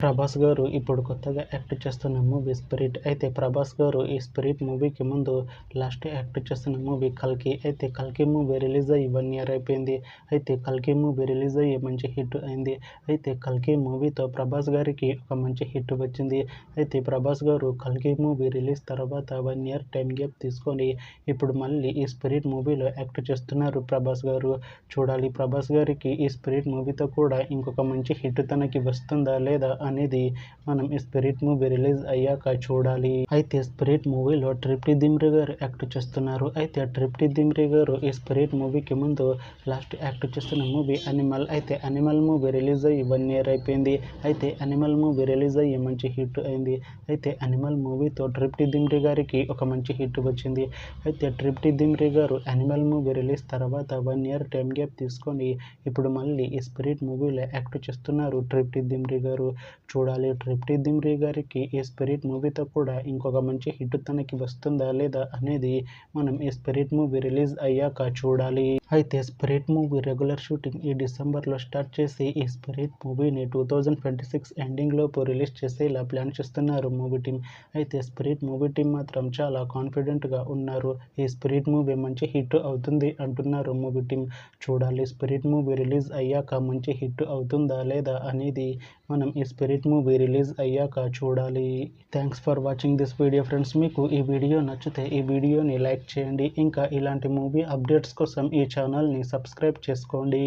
ప్రభాస్ గారు ఇప్పుడు కొత్తగా యాక్ట్ చేస్తున్న మూవీ స్పిరిట్. అయితే ప్రభాస్ గారు ఈ స్పిరిట్ మూవీకి ముందు లాస్ట్ యాక్ట్ చేస్తున్న మూవీ కల్కి. అయితే కల్కి మూవీ రిలీజ్ అయ్యి 1 year అయిపోయింది. అయితే కల్కి మూవీ రిలీజ్ అయ్యి మంచి హిట్ అయింది. అయితే కల్కి మూవీతో ప్రభాస్ గారికి ఒక మంచి హిట్ వచ్చింది. అయితే ప్రభాస్ గారు కల్కి మూవీ రిలీజ్ తర్వాత 1 year టైం గ్యాప్ తీసుకొని ఇప్పుడు మళ్ళీ ఈ స్పిరిట్ మూవీలో యాక్ట్ చేస్తున్నారు ప్రభాస్ గారు. చూడాలి ప్రభాస్ గారికి ఈ స్పిరిట్ మూవీతో కూడా ఇంకొక మంచి హిట్ తనకి వస్తుందా లేదా అనేది మనం ఈ స్పిరిట్ మూవీ రిలీజ్ అయ్యాక చూడాలి. అయితే స్పిరిట్ మూవీలో ట్రిప్టీ దిమ్రీ గారు యాక్ట్ చేస్తున్నారు. అయితే ట్రిప్టీ దిమ్రీ గారు ఈ స్పిరిట్ మూవీకి ముందు లాస్ట్ యాక్ట్ చేస్తున్న మూవీ అనిమల్. అయితే అనిమల్ మూవీ రిలీజ్ అయ్యి 1 year అయిపోయింది. అయితే అనిమల్ మూవీ రిలీజ్ అయ్యి మంచి హిట్ అయింది. అయితే అనిమల్ మూవీతో ట్రిప్టీ దిమ్రీ గారికి ఒక మంచి హిట్ వచ్చింది. అయితే ట్రిప్టీ దిమ్రీ గారు అనిమల్ మూవీ రిలీజ్ తర్వాత 1 year టైం గ్యాప్ తీసుకొని ఇప్పుడు మళ్ళీ ఈ స్పిరిట్ మూవీలో యాక్ట్ చేస్తున్నారు ట్రిప్టీ దిమ్రీ గారు. చూడాలి ట్రిప్టీ దిమ్రీ గారికి ఈ స్పిరిట్ మూవీతో కూడా ఇంకొక మంచి హిట్ తనకి వస్తుందా లేదా అనేది మనం ఈ స్పిరిట్ మూవీ రిలీజ్ అయ్యాక చూడాలి. అయితే స్పిరిట్ మూవీ రెగ్యులర్ షూటింగ్ ఈ డిసెంబర్లో స్టార్ట్ చేసి ఈ స్పిరిట్ మూవీని 2026 ఎండింగ్ లోపు రిలీజ్ చేసేలా ప్లాన్ చేస్తున్నారు మూవీ టీం. అయితే స్పిరిట్ మూవీ టీం మాత్రం చాలా కాన్ఫిడెంట్గా ఉన్నారు. ఈ స్పిరిట్ మూవీ మంచి హిట్ అవుతుంది అంటున్నారు మూవీ టీం. చూడాలి స్పిరిట్ మూవీ రిలీజ్ అయ్యాక మంచి హిట్ అవుతుందా లేదా అనేది మనం ఈ స్పిరిట్ మూవీ రిలీజ్ అయ్యాక చూడాలి. Thanks for watching this video friends. మీకు ఈ వీడియో నచ్చితే ఈ వీడియోని లైక్ చేయండి. ఇంకా ఇలాంటి మూవీ అప్డేట్స్ కోసం ఈ ఛానల్ని సబ్స్క్రైబ్ చేసుకోండి.